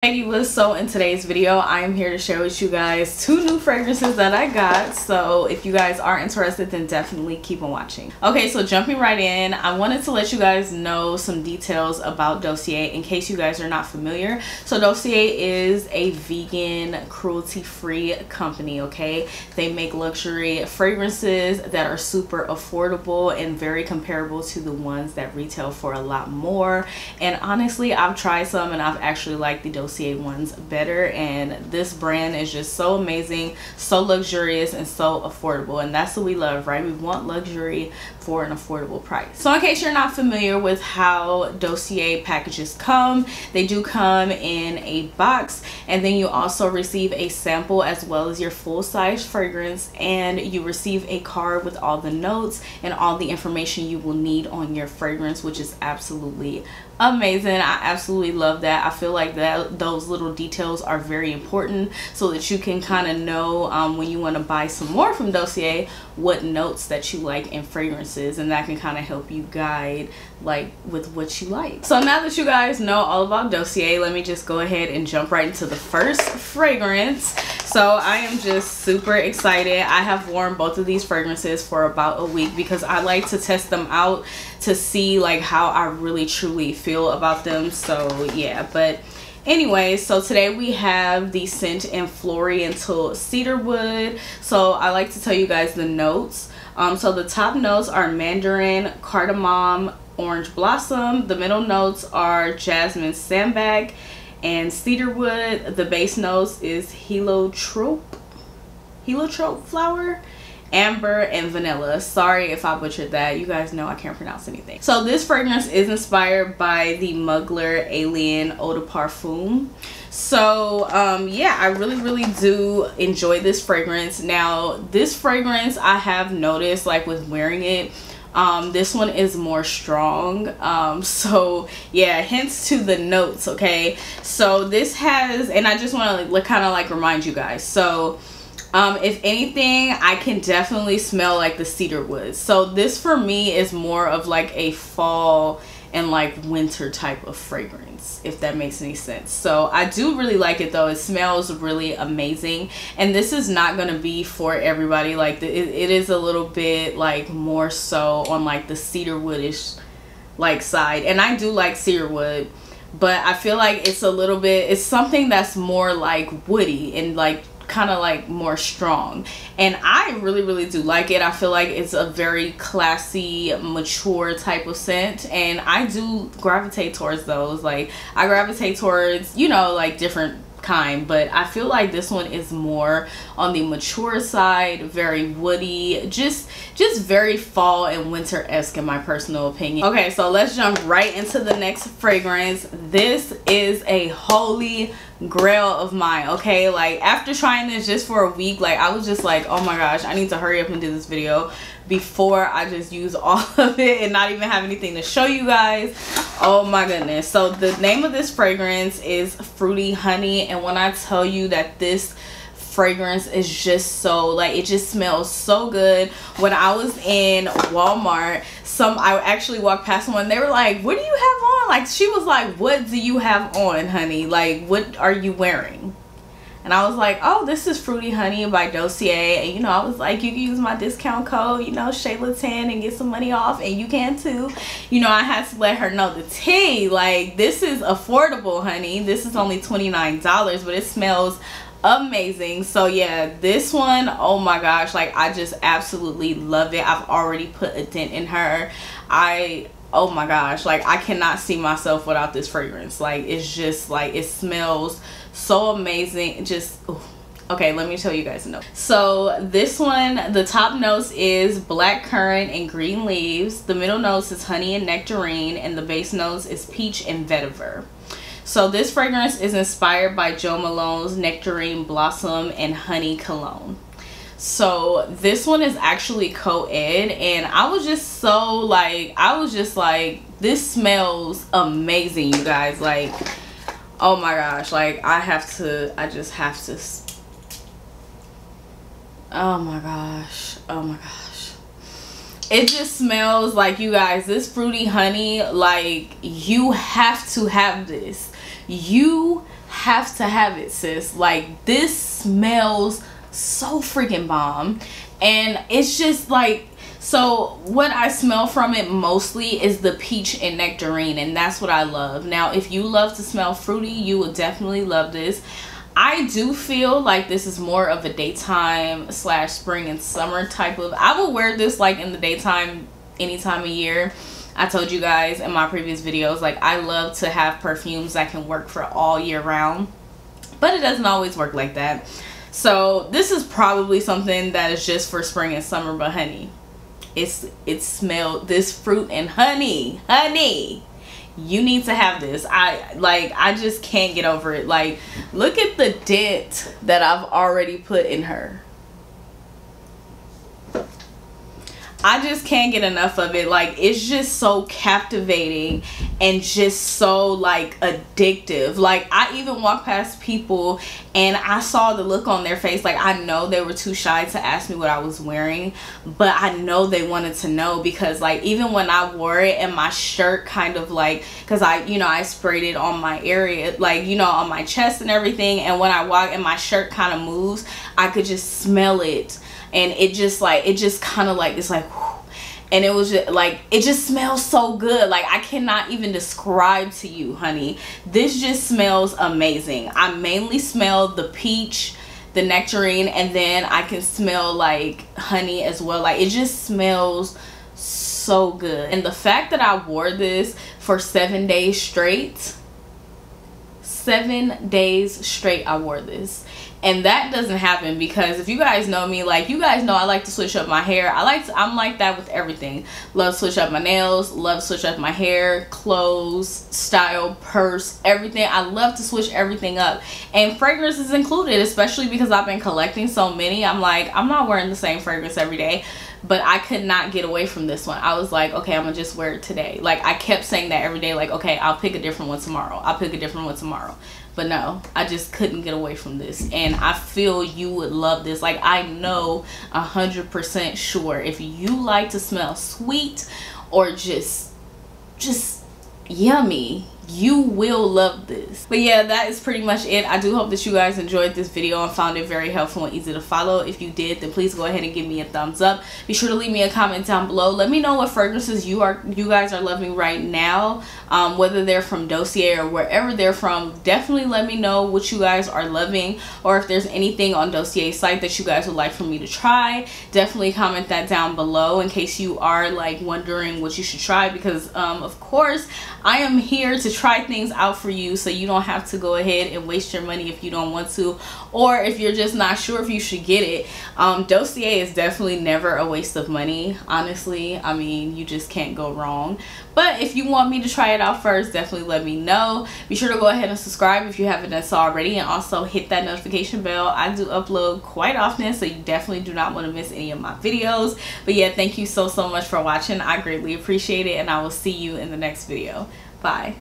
Maggie so in today's video I am here to share with you guys two new fragrances that I got. So if you guys are interested, then definitely keep on watching. Okay, so jumping right in, I wanted to let you guys know some details about Dossier in case you guys are not familiar. So Dossier is a vegan, cruelty-free company. Okay, they make luxury fragrances that are super affordable and very comparable to the ones that retail for a lot more. And honestly, I've tried some and I've actually liked the Dossier ones better, and this brand is just so amazing, so luxurious, and so affordable, and that's what we love, right? We want luxury for an affordable price. So in case you're not familiar with how Dossier packages come, they do come in a box, and then you also receive a sample as well as your full-size fragrance, and you receive a card with all the notes and all the information you will need on your fragrance, which is absolutely amazing. I absolutely love that. I feel like that those little details are very important so that you can kind of know when you want to buy some more from Dossier what notes that you like in fragrances, and that can kind of help you guide like with what you like. So now that you guys know all about Dossier, let me just go ahead and jump right into the first fragrance. So I am just super excited. I have worn both of these fragrances for about a week because I like to test them out to see like how I really truly feel about them. So yeah, but anyway, so today we have the scent Enfloriental Cedarwood. So I like to tell you guys the notes. So the top notes are mandarin, cardamom, orange blossom. The middle notes are jasmine, sambac, and cedarwood. The base notes is heliotrope flower, amber, and vanilla. Sorry if I butchered that. You guys know I can't pronounce anything. So this fragrance is inspired by the Mugler Alien Eau de Parfum. So yeah, I really do enjoy this fragrance. Now this fragrance, I have noticed like with wearing it, this one is more strong, so yeah, hence to the notes. Okay, so this has, and I just want to kind of like remind you guys, so if anything, I can definitely smell like the cedarwood. So this for me is more of like a fall and like winter type of fragrance, if that makes any sense. So I do really like it though. It smells really amazing, and this is not going to be for everybody. Like it is a little bit like more so on like the cedarwoodish like side, and I do like cedarwood, but I feel like it's a little bit, it's something that's more like woody and like kind of like more strong, and I really do like it. I feel like it's a very classy, mature type of scent, and I do gravitate towards those. Like I gravitate towards, you know, like different kind, but I feel like this one is more on the mature side, very woody, just very fall and winter-esque in my personal opinion. Okay, so let's jump right into the next fragrance. This is a holy grail of mine. Okay, like after trying this just for a week, like I was just like, oh my gosh, I need to hurry up and do this video before I just use all of it and not even have anything to show you guys. Oh my goodness. So the name of this fragrance is Fruity Honey, and when I tell you that this fragrance is just so like, it just smells so good. When I was in Walmart, I actually walked past someone, they were like, what do you have on? Like she was like, what do you have on, honey? Like what are you wearing? And I was like, oh, this is Fruity Honey by Dossier. And you know, I was like, you can use my discount code, you know, Shayla10, and get some money off, and you can too. You know, I had to let her know the tea. Like this is affordable, honey. This is only $29, but it smells amazing. So yeah, this one, oh my gosh, like I just absolutely love it. I've already put a dent in her. Oh my gosh, like I cannot see myself without this fragrance. Like it's just like, it smells so amazing. Just ooh. Okay, let me tell you guys a note. So this one, the top notes is black currant and green leaves. The middle notes is honey and nectarine, and the base notes is peach and vetiver. So this fragrance is inspired by Jo Malone's Nectarine Blossom and Honey Cologne. So this one is actually co-ed, and I was just so like, this smells amazing, you guys. Like oh my gosh, like I just have to, oh my gosh, it just smells like, you guys, this Fruity Honey, like you have to have this. You have to have it, sis. Like, this smells so freaking bomb. And it's just like, so what I smell from it mostly is the peach and nectarine, and that's what I love. Now, if you love to smell fruity, you will definitely love this. I do feel like this is more of a daytime / spring and summer type of, I would wear this like in the daytime any time of year. I told you guys in my previous videos, like, I love to have perfumes that can work for all year round, but it doesn't always work like that. So this is probably something that is just for spring and summer, but honey, it smelled, this fruit and honey, you need to have this. I just can't get over it. Like, look at the dent that I've already put in her. I just can't get enough of it. Like, it's just so captivating and just so like addictive. Like, I even walked past people and I saw the look on their face. Like, I know they were too shy to ask me what I was wearing, but I know they wanted to know, because like, even when I wore it and my shirt kind of like, because I sprayed it on my area, like, on my chest and everything, and when I walk and my shirt kind of moves, I could just smell it. And it just kind of like, it's like, whew. And it was just like, it just smells so good. Like, I cannot even describe to you, honey. This just smells amazing. I mainly smell the peach, the nectarine, and then I can smell like honey as well. Like, it just smells so good. And the fact that I wore this for 7 days straight, 7 days straight I wore this. And that doesn't happen, because if you guys know me, like, you guys know I like to switch up my hair. I'm like that with everything. Love to switch up my nails, love to switch up my hair, clothes, style, purse, everything. I love to switch everything up, and fragrance is included, especially because I've been collecting so many. I'm like, I'm not wearing the same fragrance every day. But I could not get away from this one. I was like, okay, I'm gonna just wear it today. Like, I kept saying that every day, like, okay, I'll pick a different one tomorrow, I'll pick a different one tomorrow. But no, I just couldn't get away from this, and I feel you would love this. Like, I know 100% sure, if you like to smell sweet or just yummy, you will love this. But yeah, that is pretty much it. I do hope that you guys enjoyed this video and found it very helpful and easy to follow. If you did, then please go ahead and give me a thumbs up. Be sure to leave me a comment down below. Let me know what fragrances you guys are loving right now, whether they're from Dossier or wherever they're from. Definitely let me know what you guys are loving, or if there's anything on Dossier's site that you guys would like for me to try. Definitely comment that down below in case you are like wondering what you should try, because of course I am here to try things out for you, so you don't have to go ahead and waste your money if you don't want to, or if you're just not sure if you should get it. Dossier is definitely never a waste of money, honestly. I mean, you just can't go wrong. But if you want me to try it out first, definitely let me know. Be sure to go ahead and subscribe if you haven't done so already, and also hit that notification bell. I do upload quite often, so you definitely do not want to miss any of my videos. But yeah, thank you so much for watching. I greatly appreciate it, and I will see you in the next video. Bye.